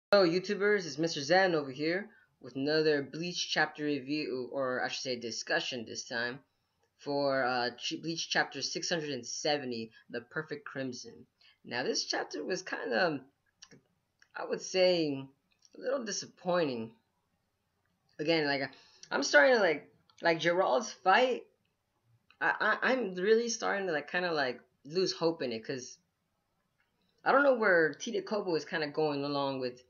Hello YouTubers, it's Mr. Zen over here with another Bleach chapter review, or I should say discussion this time, for Bleach chapter 670, The Perfect Crimson. Now this chapter was kind of, I would say, a little disappointing. Again, I'm starting to like Gerald's fight, I'm really starting to kind of lose hope in it, because I don't know where Tita Kobo is kind of going along with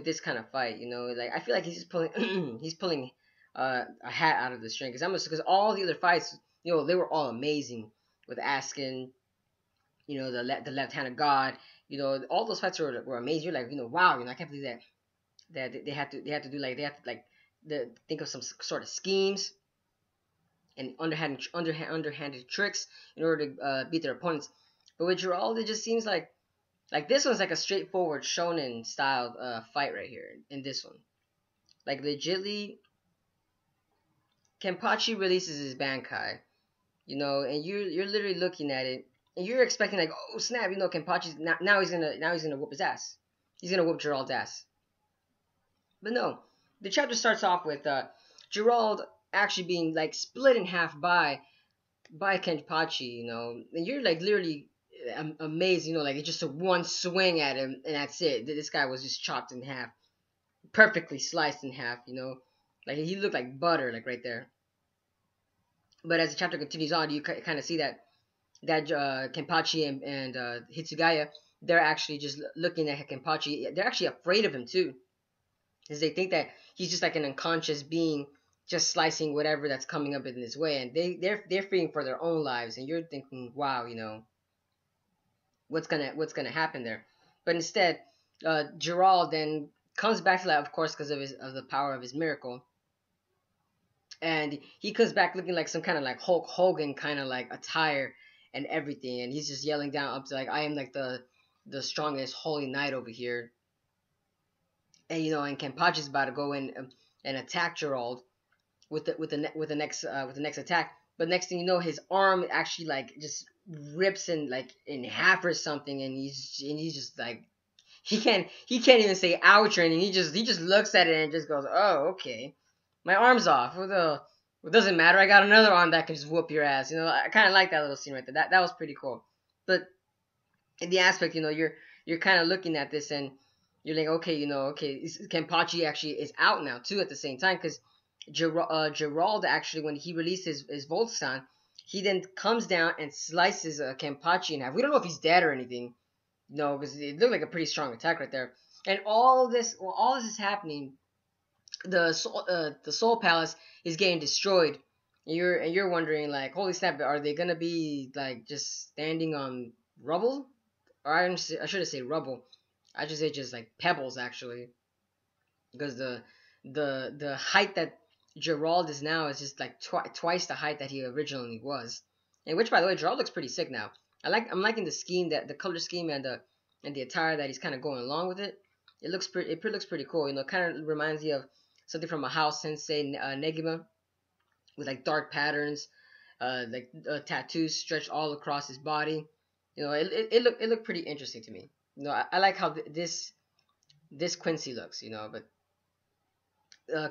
this kind of fight. Like I feel like he's just pulling he's pulling a hat out of the string, because all the other fights, they were all amazing with Askin, the left hand of God, all those fights were amazing. You're like, wow, I can't believe that they had to do, like, they have to think of some sort of schemes and underhanded tricks in order to beat their opponents. But with Gerald, it just seems like this one's like a straightforward shonen style fight right here in this one. Like legitly, Kenpachi releases his bankai, and you're literally looking at it and you're expecting, like, oh snap, Kenpachi's now he's gonna whoop his ass. He's gonna whoop Gerald's ass. But no, the chapter starts off with Gerald actually being like split in half by Kenpachi, and you're like literally amazed, like it's just a one swing at him and that's it. This guy was just chopped in half, perfectly sliced in half, like he looked like butter, like right there. But as the chapter continues on, you kind of see that Kenpachi and Hitsugaya, they're actually just looking at Kenpachi. They're actually afraid of him too, because they think that he's just like an unconscious being, just slicing whatever that's coming up in his way, and they're fearing for their own lives. And you're thinking, wow, what's gonna happen there. But instead, Gerald then comes back to life, of course, because of the power of his miracle, and he comes back looking like some kind of like Hulk Hogan kind of like attire and everything, and he's just yelling down up to, like, I am like the strongest holy knight over here, and and Kenpachi's about to go in and attack Gerald with the next attack. But next thing you know, his arm actually like just rips in half or something, and he's just like, he can't even say ouch or anything. He just looks at it and just goes, oh, okay, my arm's off. It doesn't matter. I got another arm that can just whoop your ass. I kind of like that little scene right there. That was pretty cool. But in the aspect, you're kind of looking at this and you're like, okay, okay, Kenpachi actually is out now too at the same time, because Gerald actually, when he released his Voltsan, he then comes down and slices Kenpachi in half. We don't know if he's dead or anything, because it looked like a pretty strong attack right there. And while all this is happening, the Soul Palace is getting destroyed. And you're wondering, like, holy snap, are they gonna be like just standing on rubble? Or I should have said rubble. I should say just like pebbles, actually, because the height that Gerald is now is just like twice the height that he originally was. And which, by the way, Gerald looks pretty sick now. I'm liking the scheme, that the color scheme, and the attire that he's kind of going along with it. It looks pretty cool. Kind of reminds me of something from a House Sensei Negima, with like dark patterns, tattoos stretched all across his body. It looked pretty interesting to me. I like how this Quincy looks. But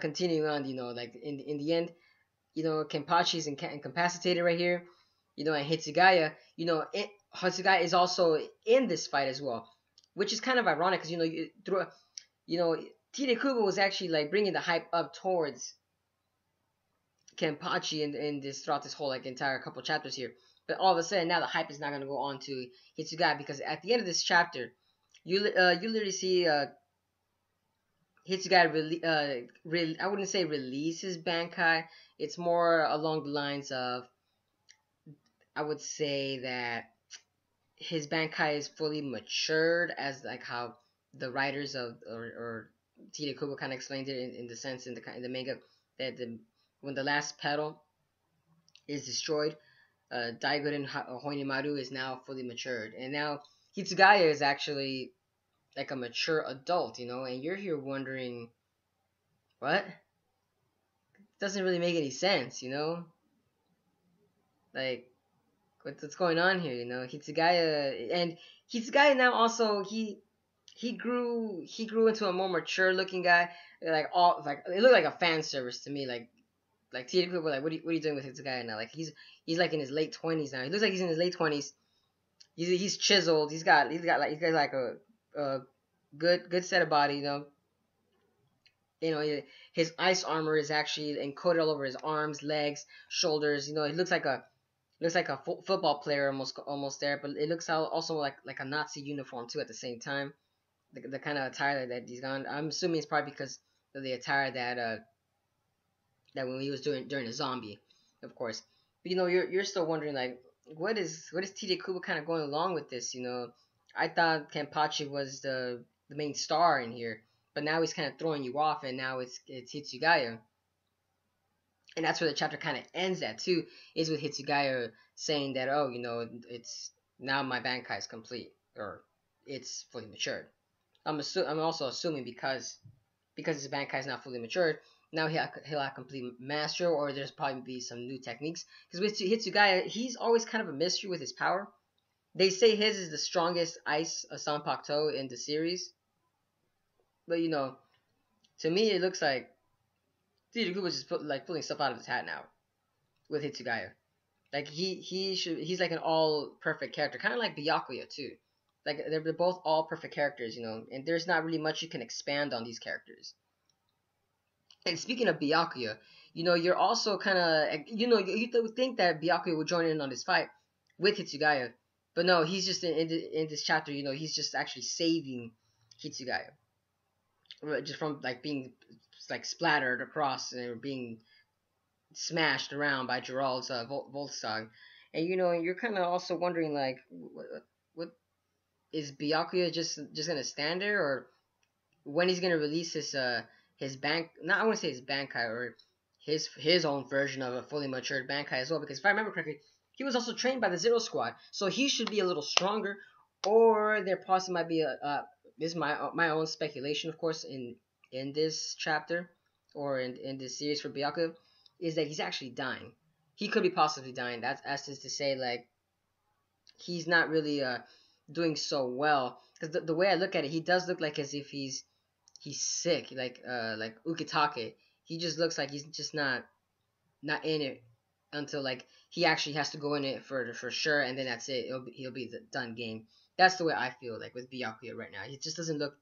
continuing on, like in the end, Kenpachi's incapacitated right here, and Hitsugaya is also in this fight as well, which is kind of ironic, because Tite Kubo was actually like bringing the hype up towards Kenpachi in this throughout this whole like entire couple chapters here. But all of a sudden now the hype is not going to go on to Hitsugaya, because at the end of this chapter, you literally see Hitsugaya I wouldn't say release his bankai. It's more along the lines of, I would say that his bankai is fully matured, as like how the writers of or Tite Kubo kind of explained it in the sense in the manga, that when the last petal is destroyed, Daigoden Hoinimaru is now fully matured, and now Hitsugaya is actually like a mature adult, and you're here wondering, what? Doesn't really make any sense, like, what's going on here, Hitsugaya now also, he grew into a more mature looking guy. Like it looked like a fan service to me. Like Tito Kubo, like what are you doing with this guy now? Like he's like in his late 20s now. He looks like he's in his late 20s. He's chiseled. He's got like a good set of body. His ice armor is actually encoded all over his arms, legs, shoulders. He looks like a football player almost there, but it looks also like a Nazi uniform too at the same time. The kind of attire that he's gone. I'm assuming it's probably because of the attire that when he was doing during the zombie, of course. But you're still wondering like what is TJ Kubo kind of going along with this? I thought Kenpachi was the main star in here, but now he's kind of throwing you off, and now it's Hitsugaya, and that's where the chapter kind of ends at too, is with Hitsugaya saying that, oh, it's now my bankai is complete, or it's fully matured. I'm also assuming because his bankai is not fully matured, now he'll have complete master, or there's probably be some new techniques. Because with Hitsugaya, he's always kind of a mystery with his power. They say his is the strongest ice Sanpakto in the series, but to me it looks like Tsurugu was just pulling stuff out of his hat now with Hitsugaya. Like he's like an all perfect character, kind of like Byakuya too. Like they're both all perfect characters, and there's not really much you can expand on these characters. And speaking of Byakuya, you're also kind of, you would think that Byakuya would join in on this fight with Hitsugaya, but no, he's just in this chapter, he's just actually saving Hitsugaya just from like being like splattered across and being smashed around by Gerald's Volstag. And you're kind of also wondering like, what is Byakuya just gonna stand there, or when he's gonna release his bank, not I want to say his bankai, or his own version of a fully matured bankai as well, because if I remember correctly, he was also trained by the Zero Squad, so he should be a little stronger. Or there possibly might be this is my own speculation, of course, in this chapter, or in this series for Byakuya, is that he's actually dying. He could be possibly dying. That's as to say, like, he's not really doing so well, because the way I look at it, he does look like as if he's sick, like Ukitake. He just looks like he's just not in it until like he actually has to go in it for sure, and then that's it. He'll be the done game. That's the way I feel like with Byakuya right now. He just doesn't look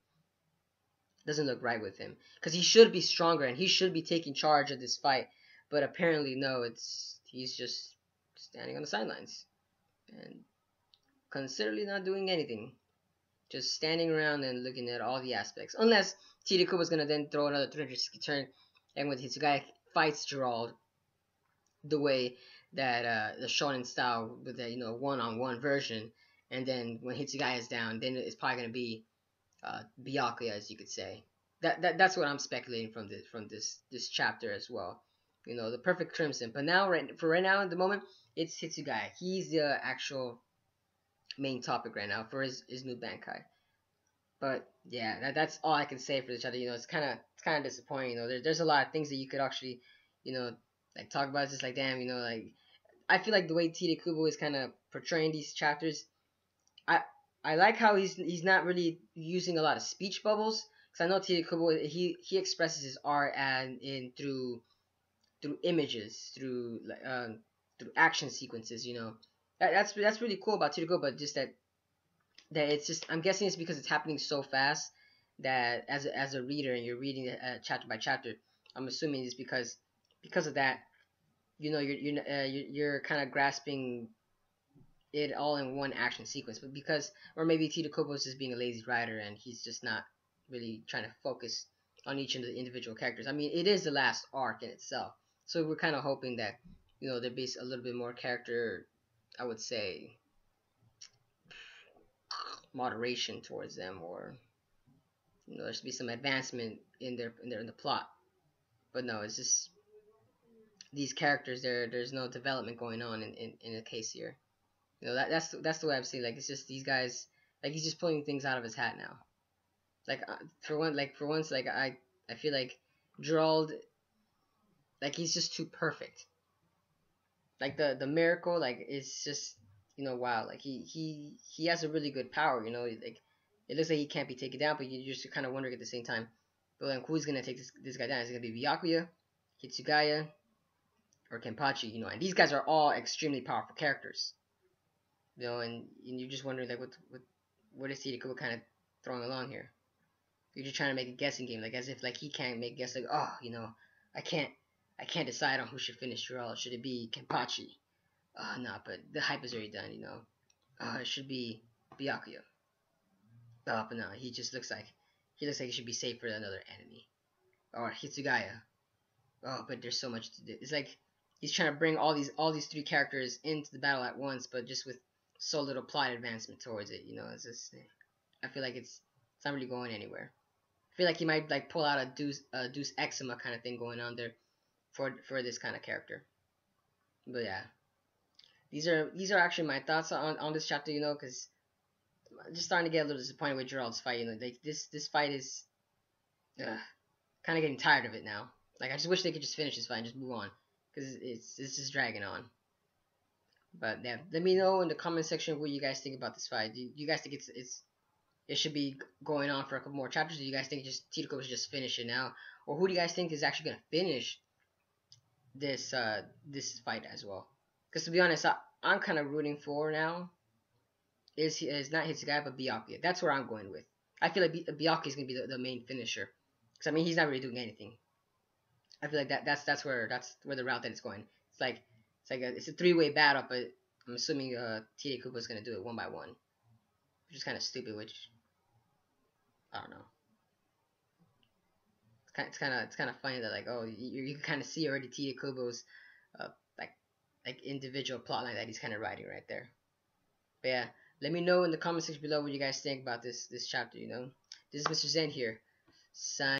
right with him, because he should be stronger and he should be taking charge of this fight, but apparently no. He's just standing on the sidelines and considerably not doing anything, just standing around and looking at all the aspects. Unless Tiriku was gonna then throw another 360 turn, and when Hitsugaya fights Gerald the way that the shonen style with the one-on-one version, and then when Hitsugaya is down, then it's probably gonna be Byakuya, as you could say. That's what I'm speculating from this chapter as well. The perfect crimson. But now, right now, at the moment, it's Hitsugaya. He's the actual main topic right now for his new bankai. But yeah, that's all I can say for this chapter. It's kind of disappointing. There's a lot of things that you could actually, you know, like talk about. It's just like, damn, like I feel like the way Tite Kubo is kind of portraying these chapters, I I like how he's not really using a lot of speech bubbles, because I know Tite Kubo, he expresses his art and in through images, through action sequences. That's really cool about Tite Kubo, but just that it's just, I'm guessing it's because it's happening so fast that as a reader, and you're reading it chapter by chapter, I'm assuming it's because of that, you're kind of grasping it all in one action sequence. But because, or maybe Tito Kobo's just being a lazy writer and he's just not really trying to focus on each of the individual characters. I mean, it is the last arc in itself, so we're kind of hoping that there be a little bit more character, I would say, moderation towards them, or there should be some advancement in the plot. But no, it's just these characters, there's no development going on in the case here. That's the way I've seen. Like, it's just these guys, like, he's just pulling things out of his hat now. Like, for once, like, I feel like Gerald, like, he's just too perfect. Like, the miracle, like, it's just, wow, like, he has a really good power. Like, It looks like he can't be taken down, but you're just kind of wondering at the same time. But like, who's gonna take this guy down? Is it gonna be Byakuya, Hitsugaya, or Kenpachi? And these guys are all extremely powerful characters. And you're just wondering like what is Tirakubo kind of throwing along here? You're just trying to make a guessing game, like as if like he can't make guess like, oh, I can't I can't decide on who should finish Terrell. Should it be Kenpachi? No, but the hype is already done. It should be Byakuya. But no, he looks like he should be safe for another enemy. Or Hitsugaya. But there's so much to do. It's like he's trying to bring all these three characters into the battle at once, but just with so little plot advancement towards it. It's just I feel like it's not really going anywhere. I feel like he might like pull out a Deus Exima kind of thing going on there for this kind of character. But yeah, these are actually my thoughts on this chapter. Because I'm just starting to get a little disappointed with Gerald's fight. Like this fight is kind of getting tired of it now. Like I just wish they could just finish this fight and just move on, because it's just dragging on. But yeah, let me know in the comment section what you guys think about this fight. Do you guys think it should be going on for a couple more chapters? Do you guys think just Tito should just finish it now, or who do you guys think is actually gonna finish this fight as well? Because to be honest, I'm kind of rooting for now is not Hitsugaya but Byakuya. That's where I'm going with. I feel like Byakuya is gonna be the main finisher, because I mean he's not really doing anything. I feel like that's where the route that it's going. It's a three-way battle, but I'm assuming Tite Kubo is gonna do it one by one, which is kind of stupid. Which I don't know. It's kind of funny that like you can kind of see already Tite Kubo's uh like individual plotline that he's kind of writing right there. But yeah, let me know in the comment section below what you guys think about this chapter. This is Mr. Zen here. Sign.